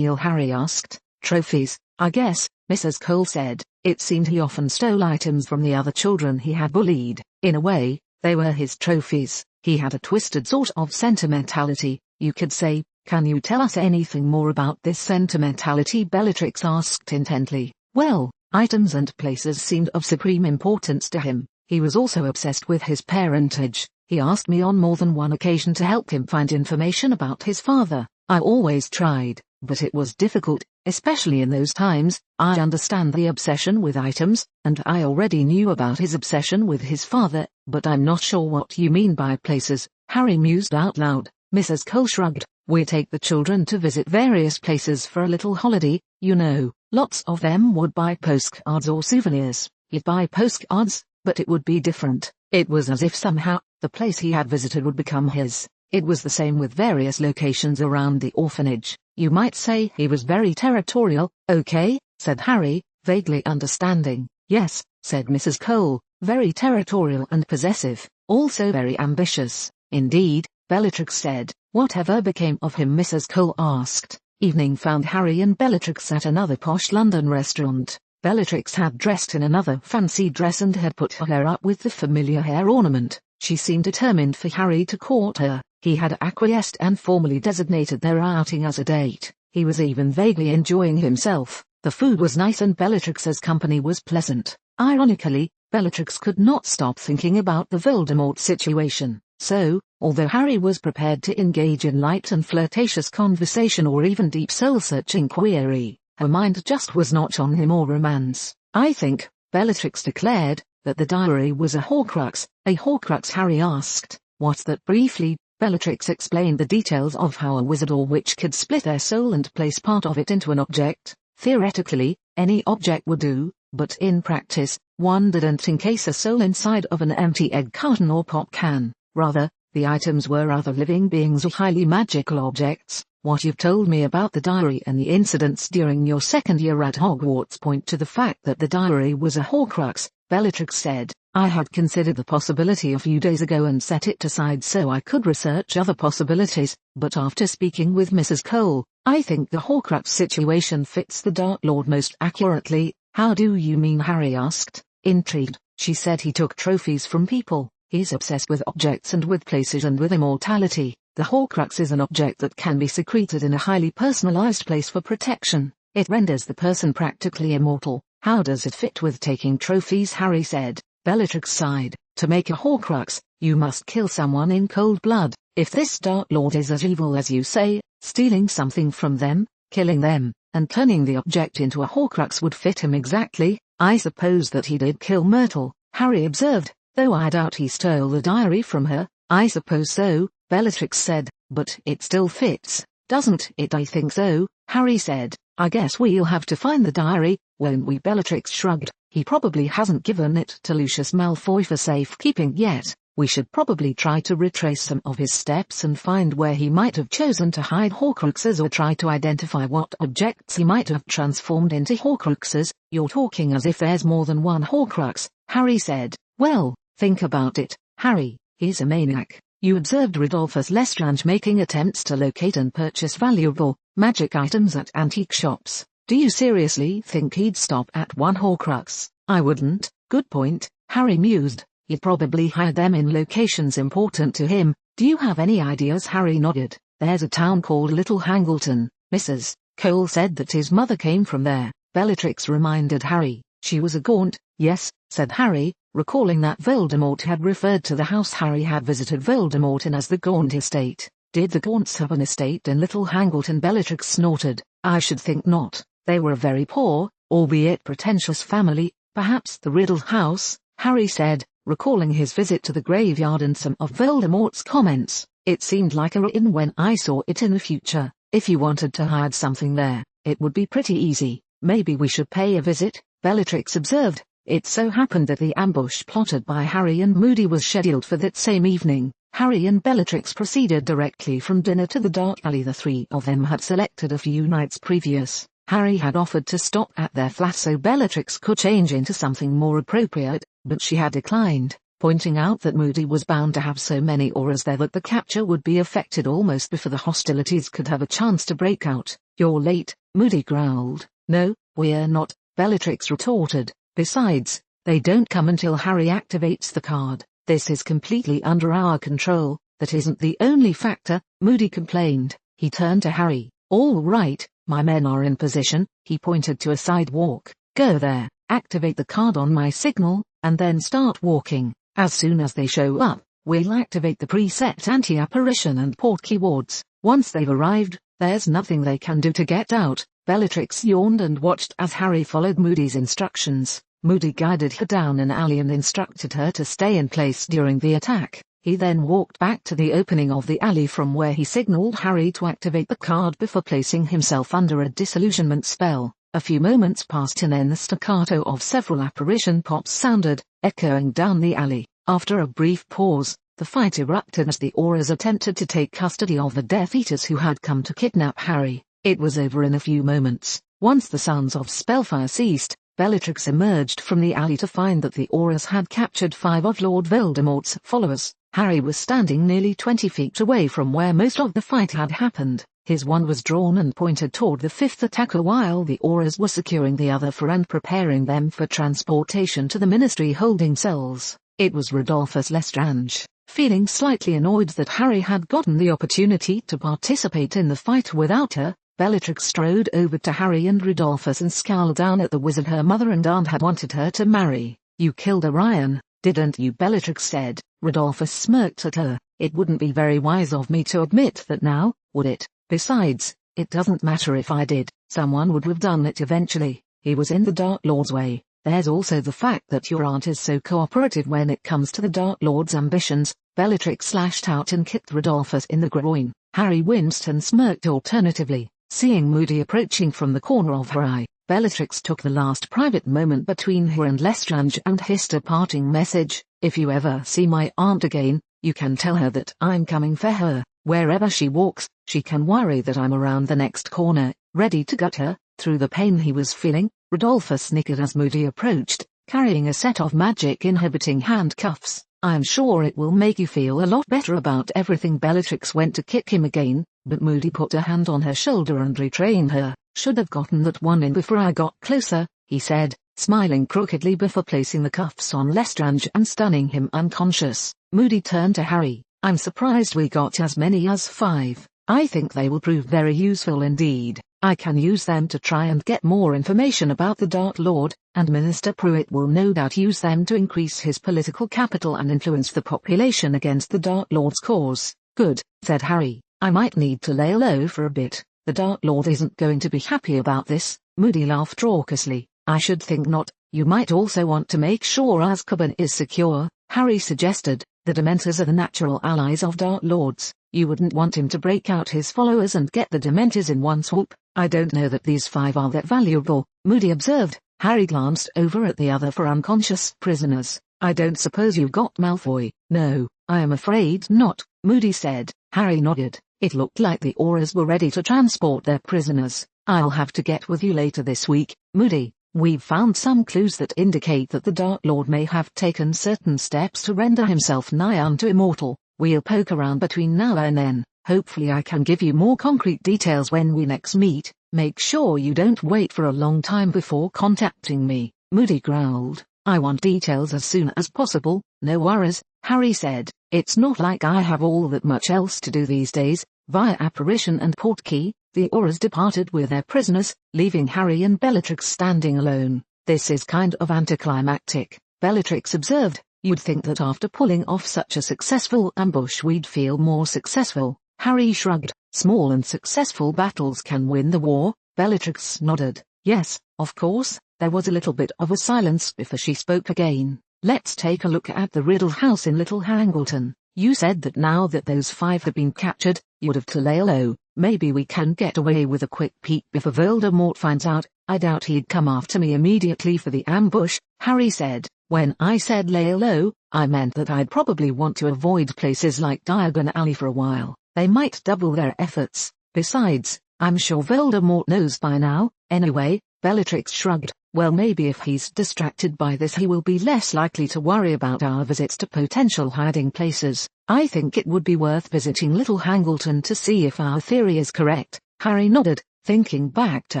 Harry asked. Trophies, I guess, Mrs. Cole said. It seemed he often stole items from the other children he had bullied. In a way, they were his trophies. He had a twisted sort of sentimentality, you could say. Can you tell us anything more about this sentimentality? Bellatrix asked intently. Well, items and places seemed of supreme importance to him. He was also obsessed with his parentage. He asked me on more than one occasion to help him find information about his father. I always tried, but it was difficult, especially in those times. I understand the obsession with items, and I already knew about his obsession with his father, but I'm not sure what you mean by places. Harry mused out loud. Mrs. Cole shrugged. We take the children to visit various places for a little holiday, you know. Lots of them would buy postcards or souvenirs. He'd buy postcards, but it would be different. It was as if somehow, the place he had visited would become his. It was the same with various locations around the orphanage. You might say he was very territorial. Okay, said Harry, vaguely understanding. Yes, said Mrs. Cole, very territorial and possessive, also very ambitious. Indeed, Bellatrix said. Whatever became of him? Mrs. Cole asked. Evening found Harry and Bellatrix at another posh London restaurant. Bellatrix had dressed in another fancy dress and had put her hair up with the familiar hair ornament. She seemed determined for Harry to court her. He had acquiesced and formally designated their outing as a date. He was even vaguely enjoying himself. The food was nice and Bellatrix's company was pleasant. Ironically, Bellatrix could not stop thinking about the Voldemort situation. So, although Harry was prepared to engage in light and flirtatious conversation or even deep soul-searching query, her mind just was not on him or romance. I think, Bellatrix declared, that the diary was a Horcrux. A Horcrux? Harry asked. What's that? Briefly, Bellatrix explained the details of how a wizard or witch could split their soul and place part of it into an object. Theoretically, any object would do, but in practice, one didn't encase a soul inside of an empty egg carton or pop can. Rather, the items were other living beings or highly magical objects. What you've told me about the diary and the incidents during your second year at Hogwarts point to the fact that the diary was a Horcrux, Bellatrix said. I had considered the possibility a few days ago and set it aside so I could research other possibilities, but after speaking with Mrs. Cole, I think the Horcrux situation fits the Dark Lord most accurately. How do you mean? Harry asked. Intrigued, she said he took trophies from people. He's obsessed with objects and with places and with immortality. The Horcrux is an object that can be secreted in a highly personalized place for protection. It renders the person practically immortal. How does it fit with taking trophies? Harry said. Bellatrix sighed. To make a Horcrux, you must kill someone in cold blood. If this Dark Lord is as evil as you say, stealing something from them, killing them, and turning the object into a Horcrux would fit him exactly. I suppose that he did kill Myrtle, Harry observed, though I doubt he stole the diary from her. I suppose so, Bellatrix said, but it still fits, doesn't it? I think so, Harry said. I guess we'll have to find the diary, won't we? Bellatrix shrugged. He probably hasn't given it to Lucius Malfoy for safekeeping yet. We should probably try to retrace some of his steps and find where he might have chosen to hide Horcruxes or try to identify what objects he might have transformed into Horcruxes. You're talking as if there's more than one Horcrux, Harry said. Well, think about it, Harry. He's a maniac. You observed Rodolphus Lestrange making attempts to locate and purchase valuable magic items at antique shops. Do you seriously think he'd stop at one Horcrux? I wouldn't. Good point, Harry mused. He'd probably hide them in locations important to him. Do you have any ideas? Harry nodded. There's a town called Little Hangleton. Mrs. Cole said that his mother came from there. Bellatrix reminded Harry. She was a Gaunt. Yes, said Harry, recalling that Voldemort had referred to the house Harry had visited Voldemort in as the Gaunt estate. Did the Gaunts have an estate in Little Hangleton? Bellatrix snorted. I should think not. They were a very poor, albeit pretentious family. Perhaps the Riddle House, Harry said, recalling his visit to the graveyard and some of Voldemort's comments. It seemed like a ruin when I saw it in the future. If you wanted to hide something there, it would be pretty easy. Maybe we should pay a visit, Bellatrix observed. It so happened that the ambush plotted by Harry and Moody was scheduled for that same evening. Harry and Bellatrix proceeded directly from dinner to the dark alley the three of them had selected a few nights previous. Harry had offered to stop at their flat so Bellatrix could change into something more appropriate, but she had declined, pointing out that Moody was bound to have so many auras there that the capture would be effected almost before the hostilities could have a chance to break out. You're late, Moody growled. No, we're not, Bellatrix retorted. Besides, they don't come until Harry activates the card. This is completely under our control. That isn't the only factor, Moody complained. He turned to Harry. All right, my men are in position. He pointed to a sidewalk. Go there, activate the card on my signal, and then start walking. As soon as they show up, we'll activate the preset anti-apparition and portkey wards. Once they've arrived, there's nothing they can do to get out. Bellatrix yawned and watched as Harry followed Moody's instructions. Moody guided her down an alley and instructed her to stay in place during the attack. He then walked back to the opening of the alley from where he signaled Harry to activate the card before placing himself under a disillusionment spell. A few moments passed and then the staccato of several apparition pops sounded, echoing down the alley. After a brief pause, the fight erupted as the auras attempted to take custody of the Death Eaters who had come to kidnap Harry. It was over in a few moments. Once the sounds of spellfire ceased, Bellatrix emerged from the alley to find that the auras had captured 5 of Lord Voldemort's followers. Harry was standing nearly 20 feet away from where most of the fight had happened. His wand was drawn and pointed toward the fifth attacker while the Aurors were securing the other four and preparing them for transportation to the Ministry holding cells. It was Rodolphus Lestrange. Feeling slightly annoyed that Harry had gotten the opportunity to participate in the fight without her, Bellatrix strode over to Harry and Rodolphus and scowled down at the wizard her mother and aunt had wanted her to marry. "You killed Orion, didn't you?" Bellatrix said. Rodolphus smirked at her. "It wouldn't be very wise of me to admit that now, would it? Besides, it doesn't matter if I did, someone would have done it eventually. He was in the Dark Lord's way. There's also the fact that your aunt is so cooperative when it comes to the Dark Lord's ambitions." Bellatrix slashed out and kicked Rodolphus in the groin. Harry winced and smirked alternatively. Seeing Moody approaching from the corner of her eye, Bellatrix took the last private moment between her and Lestrange and hissed a parting message. "If you ever see my aunt again, you can tell her that I'm coming for her. Wherever she walks, she can worry that I'm around the next corner, ready to gut her." Through the pain he was feeling, Rodolphus snickered as Moody approached, carrying a set of magic-inhibiting handcuffs. "I'm sure it will make you feel a lot better about everything." Bellatrix went to kick him again, but Moody put a hand on her shoulder and retrained her. "Should have gotten that one in before I got closer," he said, smiling crookedly before placing the cuffs on Lestrange and stunning him unconscious. Moody turned to Harry. "I'm surprised we got as many as 5. I think they will prove very useful indeed. I can use them to try and get more information about the Dark Lord, and Minister Pruitt will no doubt use them to increase his political capital and influence the population against the Dark Lord's cause." "Good," said Harry. "I might need to lay low for a bit. The Dark Lord isn't going to be happy about this." Moody laughed raucously. "I should think not. You might also want to make sure Azkaban is secure," Harry suggested. "The Dementors are the natural allies of Dark Lords. You wouldn't want him to break out his followers and get the Dementors in one swoop." "I don't know that these 5 are that valuable," Moody observed. Harry glanced over at the other 4 unconscious prisoners. "I don't suppose you got Malfoy?" "No, I am afraid not," Moody said. Harry nodded. It looked like the Aurors were ready to transport their prisoners. "I'll have to get with you later this week, Moody. We've found some clues that indicate that the Dark Lord may have taken certain steps to render himself nigh unto immortal. We'll poke around between now and then. Hopefully I can give you more concrete details when we next meet. Make sure you don't wait for a long time before contacting me." Moody growled. "I want details as soon as possible." "No worries," Harry said. "It's not like I have all that much else to do these days." Via apparition and portkey, the Aurors departed with their prisoners, leaving Harry and Bellatrix standing alone. "This is kind of anticlimactic," Bellatrix observed. "You'd think that after pulling off such a successful ambush we'd feel more successful." Harry shrugged. "Small and successful battles can win the war." Bellatrix nodded. "Yes, of course." There was a little bit of a silence before she spoke again. "Let's take a look at the Riddle House in Little Hangleton. You said that now that those 5 have been captured, you'd have to lay low. Maybe we can get away with a quick peek before Voldemort finds out." "I doubt he'd come after me immediately for the ambush," Harry said. "When I said lay low, I meant that I'd probably want to avoid places like Diagon Alley for a while. They might double their efforts. Besides, I'm sure Voldemort knows by now." "Anyway," Bellatrix shrugged. "Well, maybe if he's distracted by this he will be less likely to worry about our visits to potential hiding places. I think it would be worth visiting Little Hangleton to see if our theory is correct." Harry nodded, thinking back to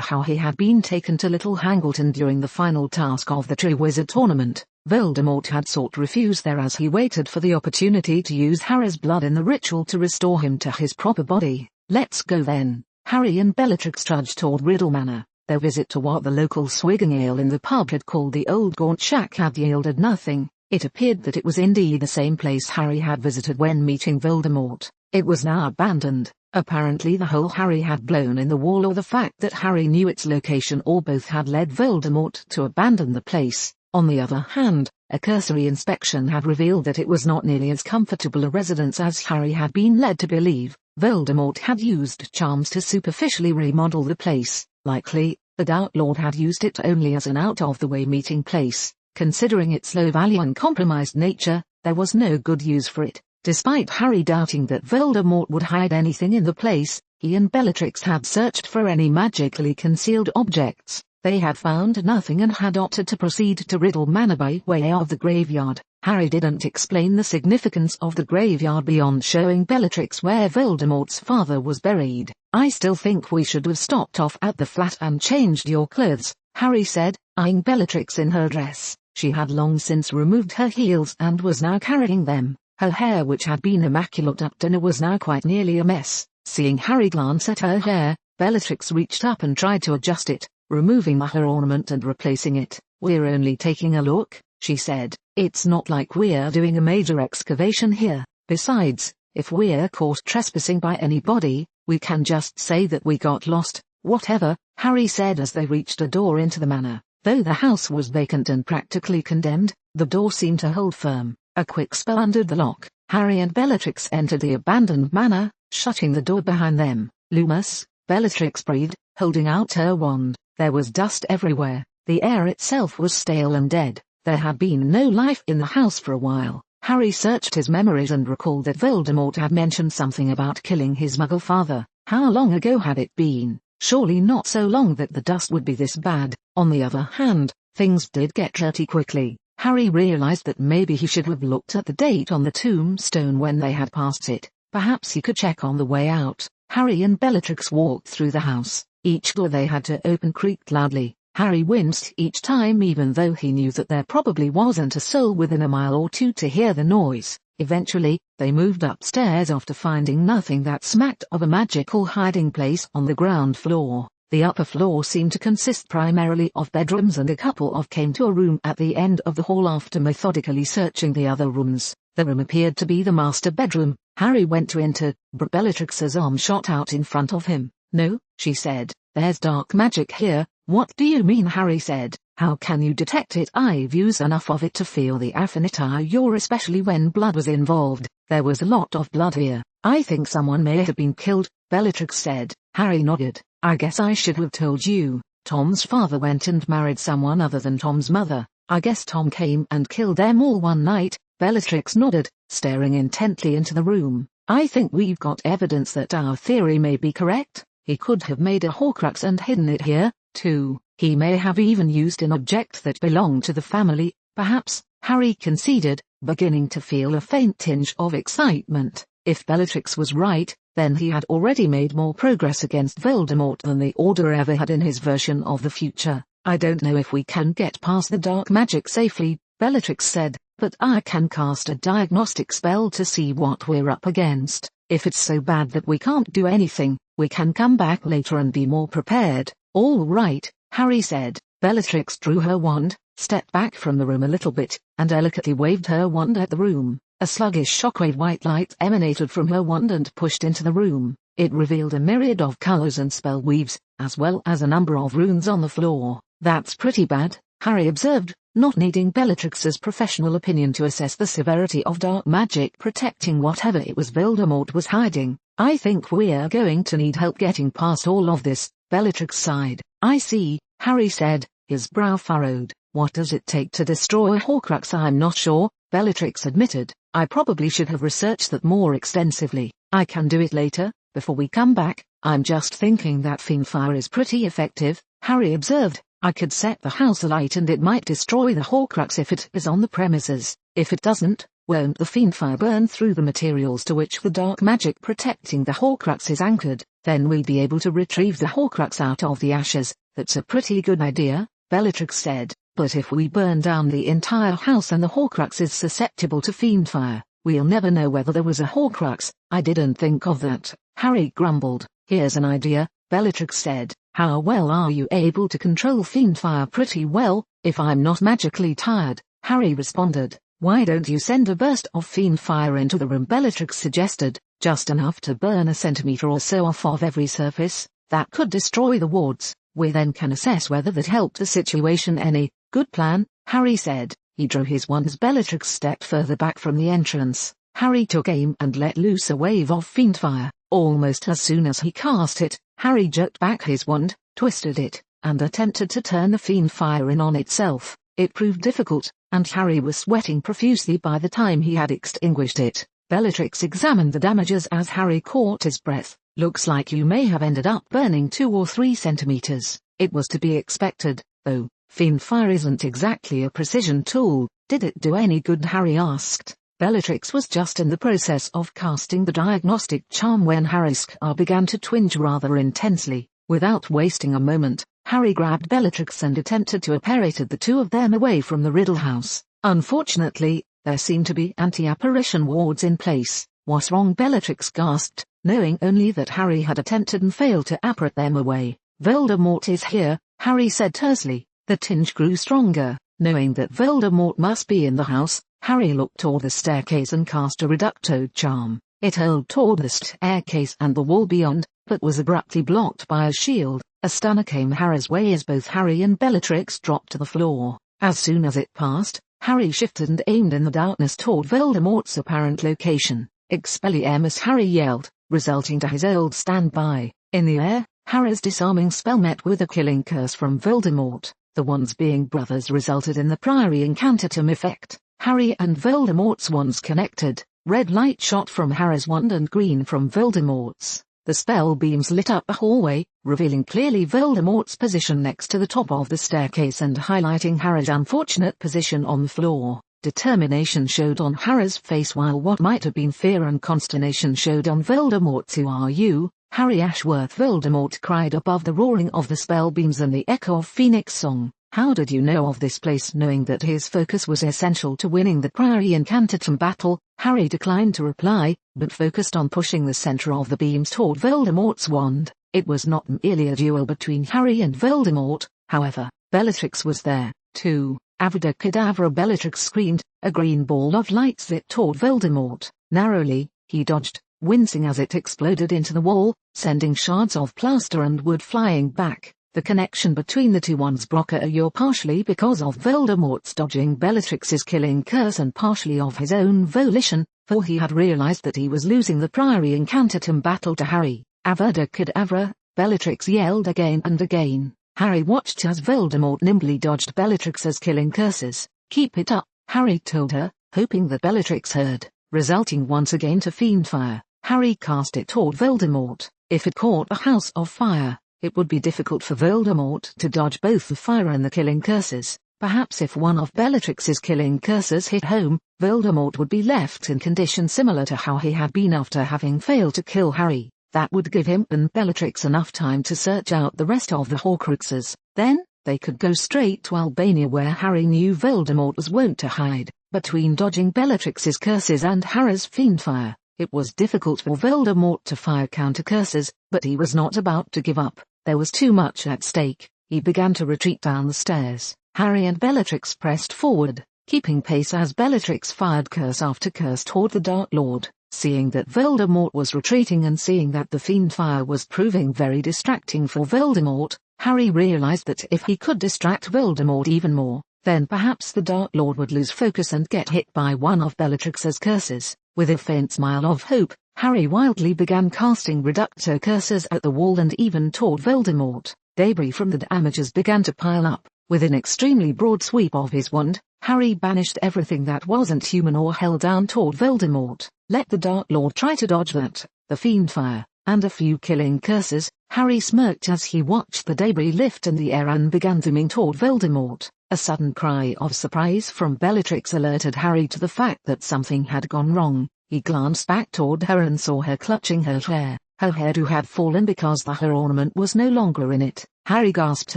how he had been taken to Little Hangleton during the final task of the Triwizard Tournament. Voldemort had sought refuse there as he waited for the opportunity to use Harry's blood in the ritual to restore him to his proper body. "Let's go then." Harry and Bellatrix trudged toward Riddle Manor. Their visit to what the local swigging ale in the pub had called the Old Gaunt Shack had yielded nothing. It appeared that it was indeed the same place Harry had visited when meeting Voldemort. It was now abandoned. Apparently the hole Harry had blown in the wall or the fact that Harry knew its location or both had led Voldemort to abandon the place. On the other hand, a cursory inspection had revealed that it was not nearly as comfortable a residence as Harry had been led to believe. Voldemort had used charms to superficially remodel the place. Likely, the Dark Lord had used it only as an out-of-the-way meeting place. Considering its low value and compromised nature, there was no good use for it. Despite Harry doubting that Voldemort would hide anything in the place, he and Bellatrix had searched for any magically concealed objects. They had found nothing and had opted to proceed to Riddle Manor by way of the graveyard. Harry didn't explain the significance of the graveyard beyond showing Bellatrix where Voldemort's father was buried. "I still think we should have stopped off at the flat and changed your clothes," Harry said, eyeing Bellatrix in her dress. She had long since removed her heels and was now carrying them. Her hair, which had been immaculate at dinner, was now quite nearly a mess. Seeing Harry glance at her hair, Bellatrix reached up and tried to adjust it, removing the hair ornament and replacing it. "We're only taking a look," she said. "It's not like we're doing a major excavation here. Besides, if we're caught trespassing by anybody, we can just say that we got lost." "Whatever," Harry said as they reached a door into the manor. Though the house was vacant and practically condemned, the door seemed to hold firm. A quick spell undid the lock. Harry and Bellatrix entered the abandoned manor, shutting the door behind them. "Loomis," Bellatrix breathed, holding out her wand. There was dust everywhere. The air itself was stale and dead. There had been no life in the house for a while. Harry searched his memories and recalled that Voldemort had mentioned something about killing his Muggle father. How long ago had it been? Surely not so long that the dust would be this bad. On the other hand, things did get dirty quickly. Harry realized that maybe he should have looked at the date on the tombstone when they had passed it. Perhaps he could check on the way out. Harry and Bellatrix walked through the house. Each door they had to open creaked loudly. Harry winced each time, even though he knew that there probably wasn't a soul within a mile or two to hear the noise. Eventually, they moved upstairs after finding nothing that smacked of a magical hiding place on the ground floor. The upper floor seemed to consist primarily of bedrooms, and a couple of came to a room at the end of the hall after methodically searching the other rooms. The room appeared to be the master bedroom. Harry went to enter, but Bellatrix's arm shot out in front of him. "No," she said, "there's dark magic here." "What do you mean?" Harry said. "How can you detect it? I've used enough of it to feel the affinity you're, especially when blood was involved." "There was a lot of blood here. I think someone may have been killed," Bellatrix said. Harry nodded. "I guess I should have told you. Tom's father went and married someone other than Tom's mother. I guess Tom came and killed them all one night." Bellatrix nodded, staring intently into the room. "I think we've got evidence that our theory may be correct. He could have made a Horcrux and hidden it here, too. He may have even used an object that belonged to the family." "Perhaps," Harry conceded, beginning to feel a faint tinge of excitement. If Bellatrix was right, then he had already made more progress against Voldemort than the Order ever had in his version of the future. "I don't know if we can get past the dark magic safely," Bellatrix said, "but I can cast a diagnostic spell to see what we're up against. If it's so bad that we can't do anything, we can come back later and be more prepared." "All right," Harry said. Bellatrix drew her wand, stepped back from the room a little bit, and delicately waved her wand at the room. A sluggish shockwave white light emanated from her wand and pushed into the room. It revealed a myriad of colors and spell weaves, as well as a number of runes on the floor. "That's pretty bad," Harry observed, not needing Bellatrix's professional opinion to assess the severity of dark magic protecting whatever it was Voldemort was hiding. "I think we're going to need help getting past all of this," Bellatrix sighed. "I see," Harry said, his brow furrowed. "What does it take to destroy a Horcrux?" "I'm not sure," Bellatrix admitted. "I probably should have researched that more extensively. I can do it later, before we come back." "I'm just thinking that Fiendfire is pretty effective," Harry observed. "I could set the house alight and it might destroy the Horcrux if it is on the premises. If it doesn't, won't the Fiendfire burn through the materials to which the dark magic protecting the Horcrux is anchored? Then we'd be able to retrieve the Horcrux out of the ashes." "That's a pretty good idea," Bellatrix said. "But if we burn down the entire house and the Horcrux is susceptible to Fiendfire, we'll never know whether there was a Horcrux." "I didn't think of that," Harry grumbled. "Here's an idea," Bellatrix said. "How well are you able to control Fiendfire?" "Pretty well, if I'm not magically tired," Harry responded. "Why don't you send a burst of Fiendfire into the room?" Bellatrix suggested. "Just enough to burn a centimeter or so off of every surface. That could destroy the wards. We then can assess whether that helped the situation any." "Good plan," Harry said. He drew his wand as Bellatrix stepped further back from the entrance. Harry took aim and let loose a wave of Fiendfire. Almost as soon as he cast it, Harry jerked back his wand, twisted it, and attempted to turn the Fiendfire in on itself. It proved difficult, and Harry was sweating profusely by the time he had extinguished it. Bellatrix examined the damages as Harry caught his breath. "Looks like you may have ended up burning 2 or 3 centimeters. It was to be expected, though." Fiend fire isn't exactly a precision tool. Did it do any good? Harry asked. Bellatrix was just in the process of casting the diagnostic charm when Harry's scar began to twinge rather intensely. Without wasting a moment, Harry grabbed Bellatrix and attempted to apparate the two of them away from the Riddle House. Unfortunately, there seemed to be anti-apparition wards in place. "What's wrong?" Bellatrix gasped, knowing only that Harry had attempted and failed to apparate them away. "Voldemort is here," Harry said tersely. The tinge grew stronger. Knowing that Voldemort must be in the house, Harry looked toward the staircase and cast a reducto charm. It hurled toward the staircase and the wall beyond, but was abruptly blocked by a shield. A stunner came Harry's way as both Harry and Bellatrix dropped to the floor. As soon as it passed, Harry shifted and aimed in the darkness toward Voldemort's apparent location. "Expelliarmus!" Harry yelled, resulting to his old standby. In the air, Harry's disarming spell met with a killing curse from Voldemort. The wands being brothers resulted in the Priory Incantatem effect. Harry and Voldemort's wands connected. Red light shot from Harry's wand and green from Voldemort's. The spell beams lit up the hallway, revealing clearly Voldemort's position next to the top of the staircase and highlighting Harry's unfortunate position on the floor. Determination showed on Harry's face while what might have been fear and consternation showed on Voldemort's. "Who are you, Harry Ashworth?" Voldemort cried above the roaring of the spell beams and the echo of Phoenix song. "How did you know of this place?" Knowing that his focus was essential to winning the Priory Incantatem battle, Harry declined to reply, but focused on pushing the center of the beams toward Voldemort's wand. It was not merely a duel between Harry and Voldemort, however. Bellatrix was there, too. "Avada Kedavra!" Bellatrix screamed. A green ball of light slid toward Voldemort. Narrowly, he dodged, wincing as it exploded into the wall, sending shards of plaster and wood flying back. The connection between the two wands broke partially because of Voldemort's dodging Bellatrix's killing curse and partially of his own volition, for he had realized that he was losing the Priory Incantatem battle to Harry. "Avada Kedavra!" Bellatrix yelled again and again. Harry watched as Voldemort nimbly dodged Bellatrix's killing curses. "Keep it up," Harry told her, hoping that Bellatrix heard, resulting once again to Fiendfire. Harry cast it toward Voldemort. If it caught a house of fire, it would be difficult for Voldemort to dodge both the fire and the killing curses. Perhaps if one of Bellatrix's killing curses hit home, Voldemort would be left in condition similar to how he had been after having failed to kill Harry. That would give him and Bellatrix enough time to search out the rest of the Horcruxes. Then, they could go straight to Albania where Harry knew Voldemort was wont to hide. Between dodging Bellatrix's curses and Harry's fiendfire, it was difficult for Voldemort to fire counter curses, but he was not about to give up. There was too much at stake. He began to retreat down the stairs. Harry and Bellatrix pressed forward, keeping pace as Bellatrix fired curse after curse toward the Dark Lord. Seeing that Voldemort was retreating and seeing that the fiendfire was proving very distracting for Voldemort, Harry realized that if he could distract Voldemort even more, then perhaps the Dark Lord would lose focus and get hit by one of Bellatrix's curses. With a faint smile of hope, Harry wildly began casting reducto curses at the wall and even toward Voldemort. Debris from the damages began to pile up. With an extremely broad sweep of his wand, Harry banished everything that wasn't human or held down toward Voldemort. Let the Dark Lord try to dodge that. The fiendfire, and a few killing curses. Harry smirked as he watched the debris lift in the air and began zooming toward Voldemort. A sudden cry of surprise from Bellatrix alerted Harry to the fact that something had gone wrong. He glanced back toward her and saw her clutching her hair. Her hairdo had fallen because the hair ornament was no longer in it. Harry gasped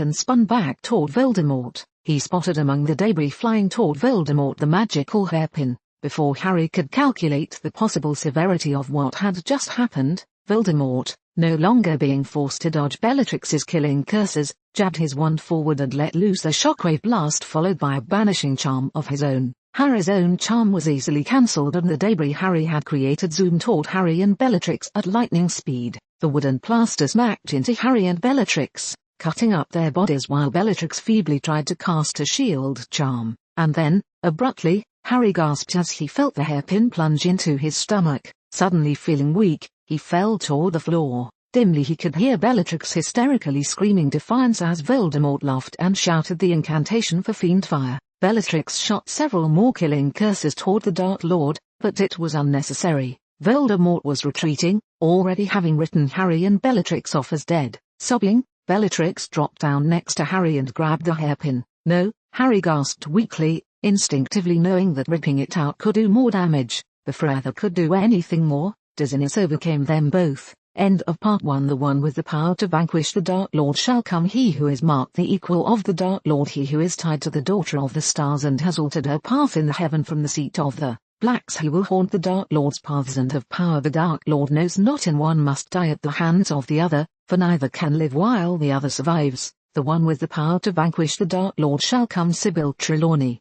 and spun back toward Voldemort. He spotted among the debris flying toward Voldemort the magical hairpin. Before Harry could calculate the possible severity of what had just happened, Voldemort, no longer being forced to dodge Bellatrix's killing curses, jabbed his wand forward and let loose a shockwave blast followed by a banishing charm of his own. Harry's own charm was easily cancelled and the debris Harry had created zoomed toward Harry and Bellatrix at lightning speed. The wooden plaster smacked into Harry and Bellatrix, cutting up their bodies while Bellatrix feebly tried to cast a shield charm. And then, abruptly, Harry gasped as he felt the hairpin plunge into his stomach. Suddenly feeling weak, he fell toward the floor. Dimly he could hear Bellatrix hysterically screaming defiance as Voldemort laughed and shouted the incantation for fiendfire. Bellatrix shot several more killing curses toward the Dark Lord, but it was unnecessary. Voldemort was retreating, already having written Harry and Bellatrix off as dead. Sobbing, Bellatrix dropped down next to Harry and grabbed the hairpin. No, Harry gasped weakly, instinctively knowing that ripping it out could do more damage, before either could do anything more. Dizziness overcame them both. End of part 1. The one with the power to vanquish the Dark Lord shall come. He who is marked the equal of the Dark Lord, he who is tied to the daughter of the stars and has altered her path in the heaven from the seat of the blacks, he will haunt the Dark Lord's paths and have power the Dark Lord knows not, and one must die at the hands of the other, for neither can live while the other survives. The one with the power to vanquish the Dark Lord shall come. Sybil Trelawney.